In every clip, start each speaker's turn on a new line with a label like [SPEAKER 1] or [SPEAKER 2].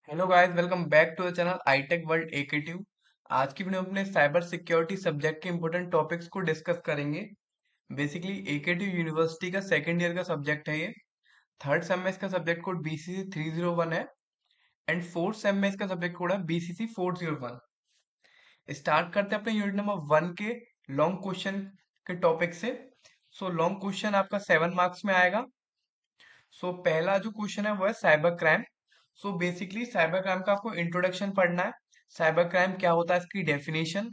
[SPEAKER 1] Hello guys, welcome back to the channel iTech World AKTU. आज की video में अपने साइबर सिक्योरिटी सब्जेक्ट के इंपॉर्टेंट टॉपिक्स को डिस्कस करेंगे। बेसिकली एकेटिव यूनिवर्सिटी का सेकंड ईयर का सब्जेक्ट है ये। थर्ड सेम में इसका सब्जेक्ट कोड बीसीसी 301 है एंड फोर्थ सेम में इसका सब्जेक्ट कोड है बीसीसी 401। स्टार्ट करते हैं अपने यूनिट नंबर 1 के लॉन्ग क्वेश्चन के टॉपिक से। लॉन्ग क्वेश्चन आपका 7 मार्क्स में आएगा। पहला जो क्वेश्चन है वो है cyber crime. Basically cyber crime का आपको इंट्रोडक्शन पढ़ना है। साइबर क्राइम क्या होता है, इसकी डेफिनेशन,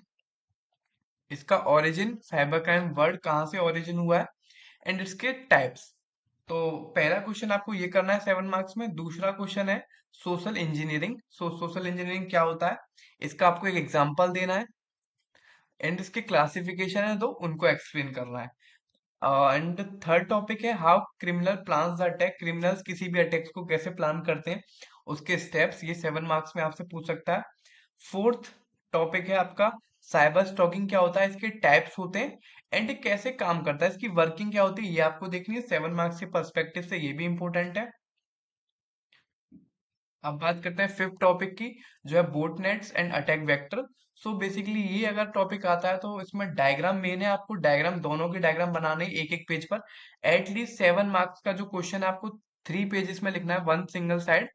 [SPEAKER 1] इसका ओरिजिन, साइबर क्राइम वर्ड कहाँ से ओरिजिन हुआ है एंड इसके टाइप्स। तो पहला क्वेश्चन आपको ये करना है 7 मार्क्स में। दूसरा क्वेश्चन है सोशल इंजीनियरिंग। सोशल इंजीनियरिंग क्या होता है, इसका आपको एक एग्जांपल देना है एंड इसके क्लासिफिकेशन है, तो उनको एक्सप्लेन करना है। एंड थर्ड टॉपिक है how criminal plans attack. Criminals किसी भी अटैक्स को कैसे प्लान करते हैं, उसके स्टेप्स, ये 7 मार्क्स में आपसे पूछ सकता है। फोर्थ टॉपिक है आपका साइबर स्टॉकिंग क्या होता है, इसके टाइप्स होते हैं एंड कैसे काम करता है, इसकी वर्किंग क्या होती है, ये आपको देखनी है। 7 मार्क्स के पर्सपेक्टिव से ये भी इंपॉर्टेंट है। अब बात करते हैं फिफ्थ टॉपिक की, जो है बोटनेट्स एंड अटैक वेक्टर। बेसिकली ये अगर टॉपिक आता है तो इसमें डायग्राम मेन है, आपको डायग्राम, दोनों के डायग्राम बनाने एक एक पेज पर। एटलीस्ट 7 मार्क्स का जो क्वेश्चन है आपको 3 पेजेस में लिखना है, वन सिंगल साइड।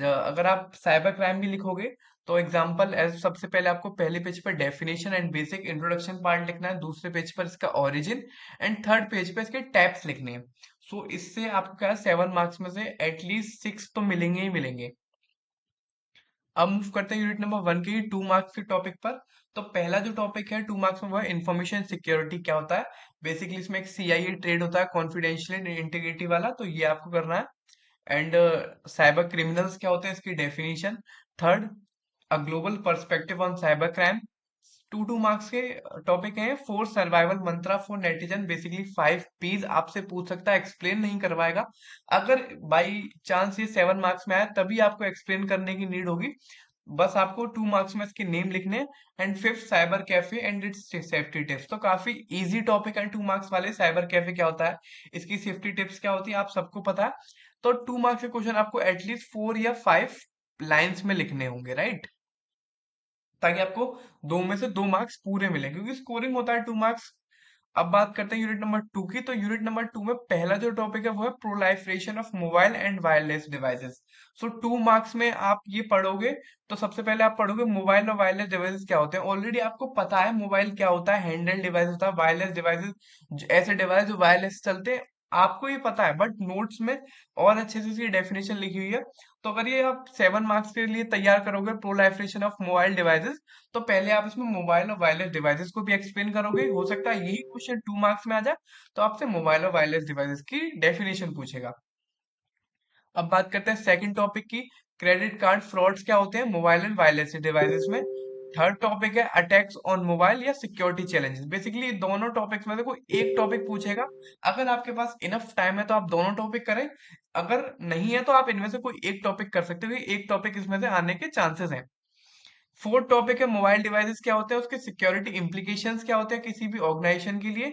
[SPEAKER 1] अगर आप साइबर क्राइम भी लिखोगे तो एग्जाम्पल एज, सबसे पहले आपको पहले पेज पर definition and basic introduction part लिखना है, दूसरे पेज पर इसका ओरिजिन एंड थर्ड पेज पर इसके टैप्स लिखने हैं। इससे आपको क्या है, 7 मार्क्स में से एटलीस्ट 6 तो मिलेंगे ही मिलेंगे। अब मूव करते हैं यूनिट नंबर 1 के 2 मार्क्स के टॉपिक पर। तो पहला जो टॉपिक है 2 मार्क्स में वो है इंफॉर्मेशन सिक्योरिटी क्या होता है। बेसिकली इसमें एक सीआईए ट्रेड होता है, कॉन्फिडेंशियल इंटीग्रिटी वाला, तो ये आपको करना है। एंड साइबर क्रिमिनल्स क्या होते हैं, इसकी definition. Third, a global perspective on cyber crime. 2 2 marks के टॉपिक है for survival mantra for netizen. Basically 5 पीज आपसे पूछ सकता है, एक्सप्लेन नहीं करवाएगा। अगर बाई चांस ये 7 मार्क्स में आया तभी आपको एक्सप्लेन करने की नीड होगी। बस आपको 2 मार्क्स में इसके नेम लिखने। And fifth, cyber cafe and it's safety tips. तो काफी इजी टॉपिक है 2 मार्क्स वाले। साइबर कैफे क्या होता है, इसकी सेफ्टी टिप्स क्या होती है, आप सबको पता है। तो 2 मार्क्स के क्वेश्चन आपको एटलीस्ट 4 या 5 लाइन्स में लिखने होंगे, राइट, ताकि आपको 2 में से 2 मार्क्स पूरे मिले, क्योंकि स्कोरिंग होता है 2 मार्क्स। अब बात करते हैं यूनिट नंबर 2 की। तो यूनिट नंबर 2 में पहला जो टॉपिक है वो है proliferation of mobile and wireless devices. 2 marks में आप ये पढ़ोगे। तो सबसे पहले आप पढ़ोगे मोबाइल और वायरलेस डिवाइसेस क्या होते हैं। ऑलरेडी आपको पता है मोबाइल क्या होता है, हैंडल डिवाइस होता है। वायरलेस डिवाइसेस ऐसे डिवाइस जो वायरलेस चलते हैं, आपको ये पता है, बट नोट्स में और अच्छे से इसकी डेफिनेशन लिखी हुई है। तो अगर ये आप 7 मार्क्स के लिए तैयार करोगे प्रोलाइफरेशन ऑफ मोबाइल डिवाइसेस, तो पहले आप इसमें मोबाइल और वायरलेस डिवाइसेस को भी एक्सप्लेन करोगे। हो सकता है यही क्वेश्चन 2 मार्क्स में आ जाए, तो आपसे मोबाइल और वायरलेस डिवाइसेस की डेफिनेशन पूछेगा। अब बात करते हैं सेकंड टॉपिक की, क्रेडिट कार्ड फ्रॉड्स क्या होते हैं मोबाइल एंड वायरलेस डिवाइसेस में। थर्ड टॉपिक है अटैक्स ऑन मोबाइल या सिक्योरिटी चैलेंजेस। बेसिकली दोनों टॉपिक्स में से कोई एक टॉपिक पूछेगा। अगर आपके पास इनफ टाइम है तो आप दोनों टॉपिक करें, अगर नहीं है तो आप इनमें से कोई एक टॉपिक कर सकते हो, क्योंकि एक टॉपिक इसमें से आने के चांसेस हैं। फोर्थ टॉपिक है मोबाइल डिवाइसेस क्या होते हैं, उसके सिक्योरिटी इंप्लीकेशंस क्या होते हैं किसी भी ऑर्गेनाइजेशन के लिए,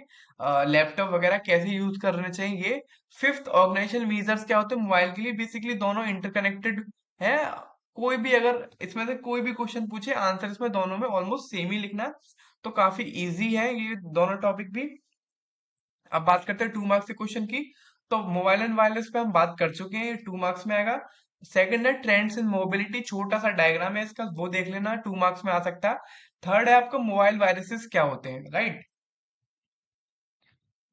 [SPEAKER 1] लैपटॉप वगैरह कैसे यूज करने चाहिए ये। फिफ्थ, ऑर्गेनाइजेशन मीजर्स क्या होते हैं मोबाइल के लिए। बेसिकली दोनों इंटरकनेक्टेड है। कोई भी अगर इसमें से कोई भी क्वेश्चन पूछे, आंसर इसमें दोनों में ऑलमोस्ट सेम ही लिखना है। तो काफी इजी है ये दोनों टॉपिक भी। अब बात करते हैं 2 मार्क्स के क्वेश्चन की। तो मोबाइल एंड वायरलेस पे हम बात कर चुके हैं, ये 2 मार्क्स में आएगा। सेकंड है ट्रेंड्स इन मोबिलिटी, छोटा सा डायग्राम है इसका, वो देख लेना, 2 मार्क्स में आ सकता है। थर्ड है आपका मोबाइल वायरसेस क्या होते हैं, राइट।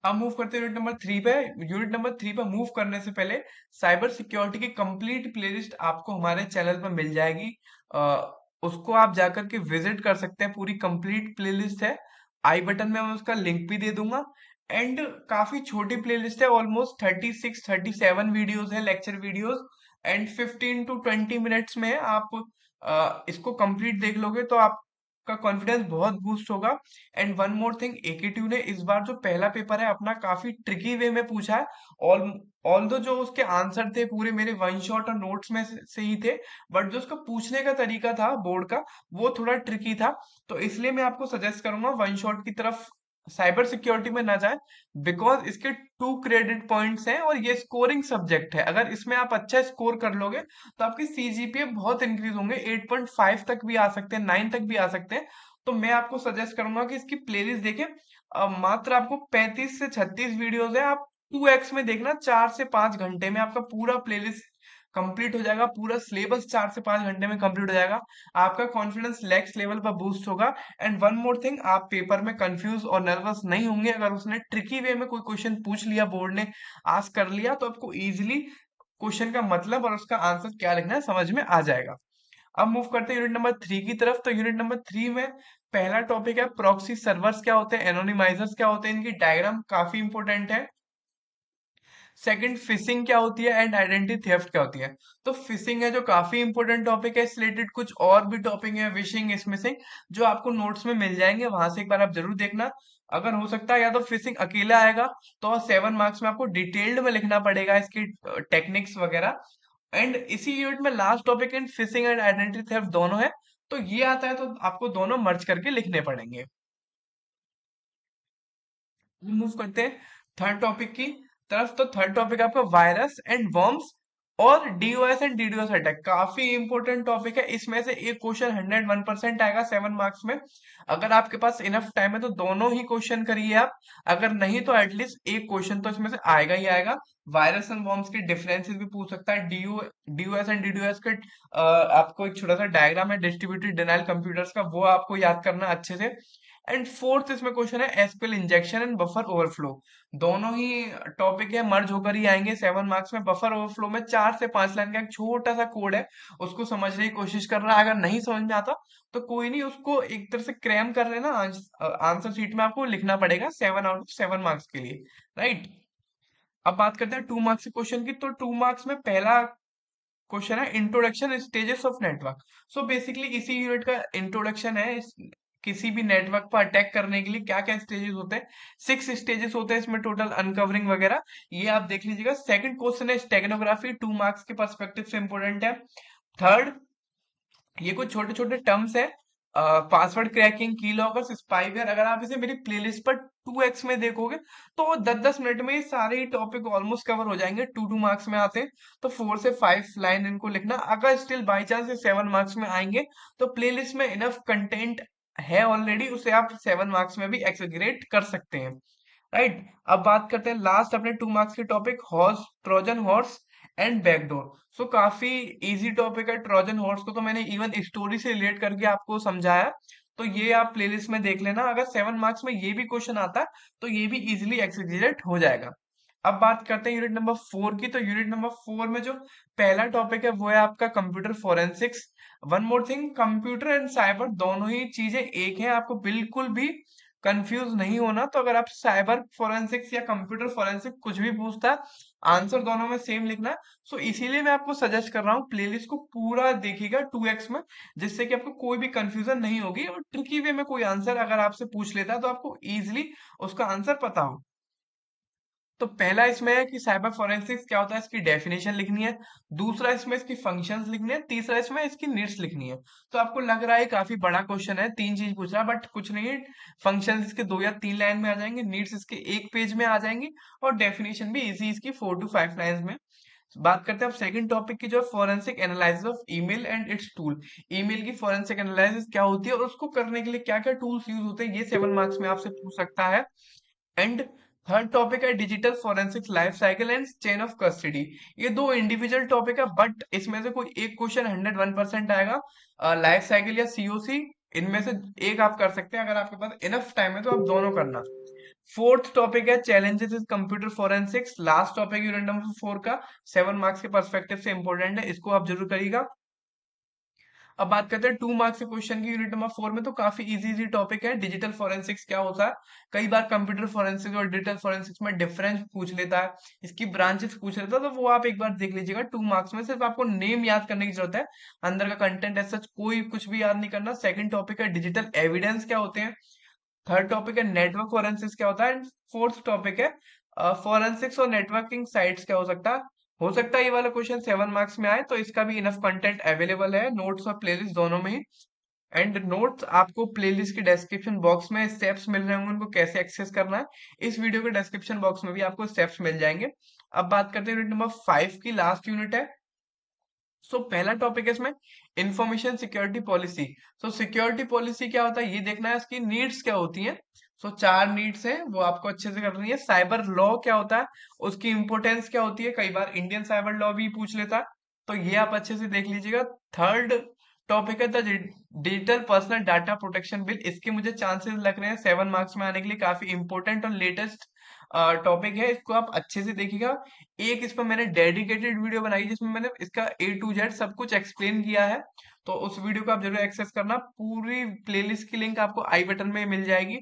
[SPEAKER 1] अब मूव करते हैं यूनिट नंबर 3 पे। यूनिट नंबर 3 पे मूव करने से पहले साइबर सिक्योरिटी की कंप्लीट प्लेलिस्ट आपको हमारे चैनल पर मिल जाएगी। उसको आप जाकर के विजिट कर सकते हैं, पूरी कंप्लीट प्लेलिस्ट है। आई बटन में मैं उसका लिंक भी दे दूंगा। एंड काफी छोटी प्लेलिस्ट है, ऑलमोस्ट 36 37 वीडियोस है, lecture videos. And 15 to 20 minutes में आप इसको कंप्लीट देख लोगे तो आपका कॉन्फिडेंस बहुत बूस्ट होगा। एंड वन मोर थिंग, एकेटीव ने इस बार जो पहला पेपर है अपना काफी ट्रिकी वे में पूछा है। ऑल ऑल्दो जो उसके आंसर थे पूरे मेरे वन शॉट और नोट्स में से ही थे, बट जो उसका पूछने का तरीका था बोर्ड का, वो थोड़ा ट्रिकी था। तो इसलिए मैं आपको सजेस्ट करूंगा वन शॉट की तरफ साइबर सिक्योरिटी में ना जाए, बिकॉज इसके 2 क्रेडिट पॉइंट्स हैं और ये स्कोरिंग सब्जेक्ट है। अगर इसमें आप अच्छा स्कोर कर लोगे तो आपकी सीजीपीए बहुत इंक्रीज होंगे, 8.5 तक भी आ सकते हैं, 9 तक भी आ सकते हैं। तो मैं आपको सजेस्ट करूंगा कि इसकी प्लेलिस्ट देखें। मात्र आपको 35 से 36 वीडियोस है, आप 2x में देखना, 4 से 5 घंटे में आपका पूरा प्लेलिस्ट कंप्लीट हो जाएगा, पूरा सिलेबस 4 से 5 घंटे में कंप्लीट हो जाएगा। आपका कॉन्फिडेंस नेक्स्ट लेवल पर बूस्ट होगा। एंड वन मोर थिंग, आप पेपर में कंफ्यूज और नर्वस नहीं होंगे। अगर उसने ट्रिकी वे में कोई क्वेश्चन पूछ लिया, बोर्ड ने आस्क कर लिया, तो आपको इजीली क्वेश्चन का मतलब और उसका आंसर क्या लिखना है समझ में आ जाएगा। अब मूव करते हैं यूनिट नंबर 3 की तरफ। तो यूनिट नंबर 3 में पहला टॉपिक है प्रॉक्सी सर्वर्स क्या होते हैं, एनोनिमाइजर्स क्या होते हैं, इनकी डायग्राम काफी इंपॉर्टेंट है। सेकंड, फिशिंग क्या होती है एंड आइडेंटिटी थेफ्ट क्या होती है। तो फिशिंग है जो काफी इंपॉर्टेंट टॉपिक है, रिलेटेड कुछ और भी टॉपिक है, विशिंग, स्मिशिंग, जो आपको नोट्स में मिल जाएंगे, वहां से एक बार आप जरूर देखना। अगर हो सकता है या तो फिशिंग अकेला आएगा तो 7 मार्क्स में आपको डिटेल्ड में लिखना पड़ेगा इसकी टेक्निक्स वगैरह। एंड इसी यूनिट में last topic in fishing and identity theft दोनों है, तो ये आता है तो आपको दोनों मर्ज करके लिखने पड़ेंगे। मूव करते हैं थर्ड टॉपिक की तरफ। तो थर्ड टॉपिक आपका वायरस एंड वर्म्स और डीओएस एंड डीडोएस अटैक, काफी इंपॉर्टेंट टॉपिक है। इसमें से एक क्वेश्चन 101% आएगा 7 मार्क्स में। अगर आपके पास इनफ टाइम है तो दोनों ही क्वेश्चन करिए आप, अगर नहीं तो एटलीस्ट एक क्वेश्चन तो इसमें से आएगा ही आएगा। वायरस एंड वर्म्स के डिफरेंसेस भी पूछ सकता है, डीओएस एंड डीडोएस के आपको एक छोटा सा डायग्राम है डिस्ट्रीब्यूटेड डिनाइल कंप्यूटर्स का, वो आपको याद करना अच्छे से। एंड फोर्थ इसमें क्वेश्चन है SQL injection and buffer overflow, दोनों ही टॉपिक है मर्ज होकर ही आएंगे 7 मार्क्स में। बफर ओवरफ्लो में 4 से 5 लाइन का एक छोटा सा कोड है, उसको समझने की कोशिश करना। अगर नहीं समझ में आता तो कोई नहीं, उसको एक तरह से क्रैम कर लेना, आंसर शीट में आपको लिखना पड़ेगा 7 आउट ऑफ 7 मार्क्स के लिए, राइट। अब बात करते हैं 2 मार्क्स के क्वेश्चन की। तो 2 मार्क्स में पहला क्वेश्चन है introduction stages of network. So basically इसी यूनिट का इंट्रोडक्शन है किसी भी नेटवर्क पर अटैक करने के लिए क्या क्या स्टेजेस होते हैं। 6 स्टेजेस होते हैं इसमें टोटल, अनकवरिंग वगैरह, ये आप देख लीजिएगा। सेकंड क्वेश्चन है स्टेगनोग्राफी, 2 मार्क्स के पर्सपेक्टिव से इंपॉर्टेंट है। थर्ड, ये कुछ छोटे छोटे टर्म्स है, पासवर्ड क्रैकिंग, की लॉगर्स, स्पाईवेयर। अगर आप इसे मेरी प्लेलिस्ट पर 2x में देखोगे तो 10-10 मिनट में ये सारे ही टॉपिक ऑलमोस्ट कवर हो जाएंगे, 2-2 मार्क्स में आते हैं। तो 4 से 5 लाइन इनको लिखना। अगर स्टिल बाई चांस ये 7 मार्क्स में आएंगे तो प्लेलिस्ट में इनफ कंटेंट है ऑलरेडी, उसे आप 7 मार्क्स में भी एक्सेगरेट कर सकते हैं, राइट। अब बात करते हैं लास्ट अपने 2 मार्क्स के topic, horse, Trojan horse and backdoor. So काफी इजी टॉपिक है। ट्रोजन हॉर्स को तो मैंने इवन स्टोरी से रिलेट करके आपको समझाया, तो ये आप प्लेलिस्ट में देख लेना। अगर 7 मार्क्स में ये भी क्वेश्चन आता है तो ये भी इजिली एक्सेगरेट हो जाएगा। अब बात करते हैं यूनिट नंबर 4 की। तो यूनिट नंबर 4 में जो पहला टॉपिक है वो है आपका computer forensics. One more thing, computer and cyber दोनों ही चीजें एक हैं, आपको बिल्कुल भी कंफ्यूज नहीं होना। तो अगर आप साइबर फोरेंसिक्स या कंप्यूटर फोरेंसिक कुछ भी पूछता है, आंसर दोनों में सेम लिखना है। सो इसीलिए मैं आपको सजेस्ट कर रहा हूँ प्लेलिस्ट को पूरा देखिएगा 2x में, जिससे कि आपको कोई भी कंफ्यूजन नहीं होगी और ट्रिकी वे में कोई आंसर अगर आपसे पूछ लेता है तो आपको इजिली उसका आंसर पता हो। तो पहला इसमें है कि साइबर फोरेंसिक्स क्या होता है, इसकी डेफिनेशन लिखनी है। दूसरा इसमें इसकी फंक्शंस लिखनी है। तीसरा इसमें इसकी नीड्स लिखनी है। तो आपको लग रहा है काफी बड़ा क्वेश्चन है, 3 चीज पूछ रहा है, बट कुछ नहीं है। फंक्शंस इसके 2 या 3 लाइन में आ जाएंगे, नीड्स इसके 1 पेज में आ जाएंगी, और डेफिनेशन भी इजी इसकी 4 to 5 लाइन्स में। बात करते हैं अब सेकंड टॉपिक की, जो forensic analysis of email and it's tool. Email की फॉरेंसिक एनालिसिस क्या होती है और उसको करने के लिए क्या क्या टूल्स यूज होते हैं, ये 7 मार्क्स में आपसे पूछ सकता है। एंड थर्ड टॉपिक है digital forensics life cycle and chain of custody. ये दो इंडिविजुअल टॉपिक है, बट इसमें से कोई एक क्वेश्चन 101% आएगा। लाइफ साइकिल या सीओसी, इनमें से एक आप कर सकते हैं। अगर आपके पास इनफ टाइम है तो आप दोनों करना। फोर्थ टॉपिक है challenges is computer forensics, last topic unit number 4 का, 7 मार्क्स के पर्सपेक्टिव से इंपॉर्टेंट है, इसको आप जरूर करिएगा। अब बात करते हैं 2 मार्क्स के क्वेश्चन की यूनिट नंबर 4 में। तो काफी इजी इजी टॉपिक है, डिजिटल फोरेंसिक्स क्या होता है। कई बार कंप्यूटर फोरेंसिक्स और डिजिटल फोरेंसिक्स में डिफरेंस पूछ लेता है, इसकी ब्रांचेस पूछ लेता है, तो वो आप एक बार देख लीजिएगा। 2 मार्क्स में सिर्फ आपको नेम याद करने की जरूरत है, अंदर का कंटेंट ऐसा कोई कुछ भी याद नहीं करना। सेकंड टॉपिक है डिजिटल एविडेंस क्या होते हैं। थर्ड टॉपिक है नेटवर्क फोरेंसिक्स क्या होता है। एंड फोर्थ टॉपिक है फोरेंसिक्स और नेटवर्किंग साइट्स क्या हो सकता है। हो सकता है ये वाला क्वेश्चन 7 मार्क्स में आए, तो इसका भी इनफ कंटेंट अवेलेबल है नोट्स और प्लेलिस्ट दोनों में ही। एंड नोट्स आपको प्लेलिस्ट के डिस्क्रिप्शन बॉक्स में स्टेप्स मिल रहे होंगे, उनको कैसे एक्सेस करना है इस वीडियो के डिस्क्रिप्शन बॉक्स में भी आपको स्टेप्स मिल जाएंगे। अब बात करते हैं यूनिट नंबर 5 की, लास्ट यूनिट है। सो पहला टॉपिक है इसमें इंफॉर्मेशन सिक्योरिटी पॉलिसी। सो सिक्योरिटी पॉलिसी क्या होता है ये देखना है, इसकी नीड्स क्या होती हैं। सो 4 नीड्स हैं वो आपको अच्छे से करनी है। साइबर लॉ क्या होता है, उसकी इंपोर्टेंस क्या होती है, कई बार इंडियन साइबर लॉ भी पूछ लेता है, तो ये आप अच्छे से देख लीजिएगा। थर्ड टॉपिक है the digital personal data protection bill. इसके मुझे चांसेस लग रहे हैं 7 मार्क्स में आने के लिए, काफी इंपॉर्टेंट और लेटेस्ट टॉपिक है, इसको आप अच्छे से देखिएगा। एक इस पर मैंने डेडिकेटेड वीडियो बनाई जिसमें मैंने इसका A to Z सब कुछ एक्सप्लेन किया है, तो उस वीडियो को आप जरूर एक्सेस करना। पूरी प्लेलिस्ट की लिंक आपको आई बटन में मिल जाएगी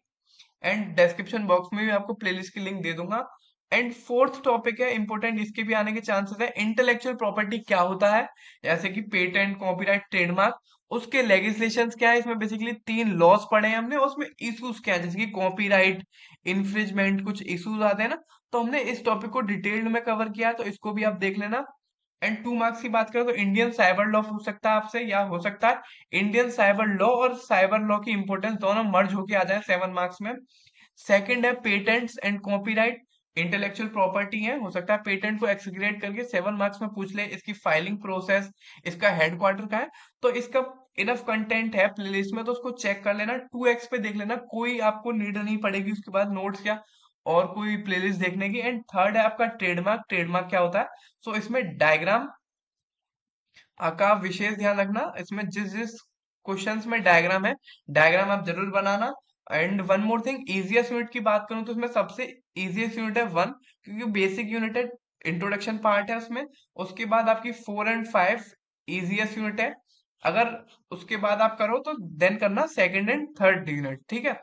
[SPEAKER 1] एंड डिस्क्रिप्शन बॉक्स में भी आपको प्लेलिस्ट की लिंक दे दूंगा। एंड फोर्थ टॉपिक है इंपॉर्टेंट, इसके भी आने के चांसेस है, इंटेलेक्चुअल प्रॉपर्टी क्या होता है, जैसे कि पेटेंट, कॉपीराइट, ट्रेडमार्क, उसके लेगिस्लेशंस क्या है। इसमें बेसिकली 3 लॉस पढ़े हैं हमने, उसमें इश्यूज क्या है, जैसे कि कॉपीराइट, इन्फ्रिजमेंट, कुछ इश्यूज आते हैं ना, तो हमने इस टॉपिक को डिटेल्ड में कवर किया है, तो इसको भी आप देख लेना। एंड 2 मार्क्स की बात करें तो इंडियन साइबर लॉ पूछ सकता है आपसे, या हो सकता है इंडियन साइबर लॉ और साइबर लॉ की इंपॉर्टेंस दोनों मर्ज होके आ जाए 7 मार्क्स में। सेकंड है patents and copyright, intellectual property है, हो सकता है पेटेंट को एक्सक्रिएट करके 7 मार्क्स में पूछ ले, इसकी फाइलिंग प्रोसेस, इसका हेडक्वार्टर का है, तो इसका इनफ कंटेंट है प्लेलिस्ट में, तो उसको चेक कर लेना, 2x पे देख लेना, कोई आपको नीड नहीं पड़ेगी उसके बाद नोट्स या और कोई प्लेलिस्ट देखने की। एंड थर्ड है आपका ट्रेडमार्क। ट्रेडमार्क क्या होता है, सो इसमें डायग्राम का विशेष ध्यान रखना, इसमें जिस जिस क्वेश्चंस में डायग्राम है, डायग्राम आप जरूर बनाना। And one more thing, easiest unit की बात करूं तो इसमें सबसे इजीएस्ट यूनिट है 1, क्योंकि बेसिक यूनिट है, इंट्रोडक्शन पार्ट है उसमें। उसके बाद आपकी 4 एंड 5 इजीएस्ट यूनिट है, अगर उसके बाद आप करो तो देन करना सेकंड एंड थर्ड यूनिट, ठीक है।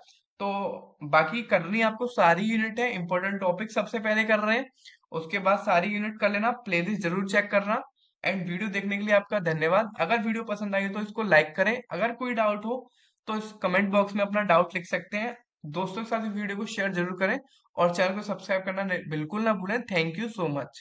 [SPEAKER 1] तो बाकी करनी आपको सारी यूनिट है, इंपॉर्टेंट टॉपिक सबसे पहले कर रहे हैं, उसके बाद सारी यूनिट कर लेना, प्लेलिस्ट जरूर चेक करना। एंड वीडियो देखने के लिए आपका धन्यवाद। अगर वीडियो पसंद आई हो तो इसको लाइक करें, अगर कोई डाउट हो तो इस कमेंट बॉक्स में अपना डाउट लिख सकते हैं। दोस्तों के साथ इस वीडियो को शेयर जरूर करें और चैनल को सब्सक्राइब करना बिल्कुल ना भूलें। Thank you so much.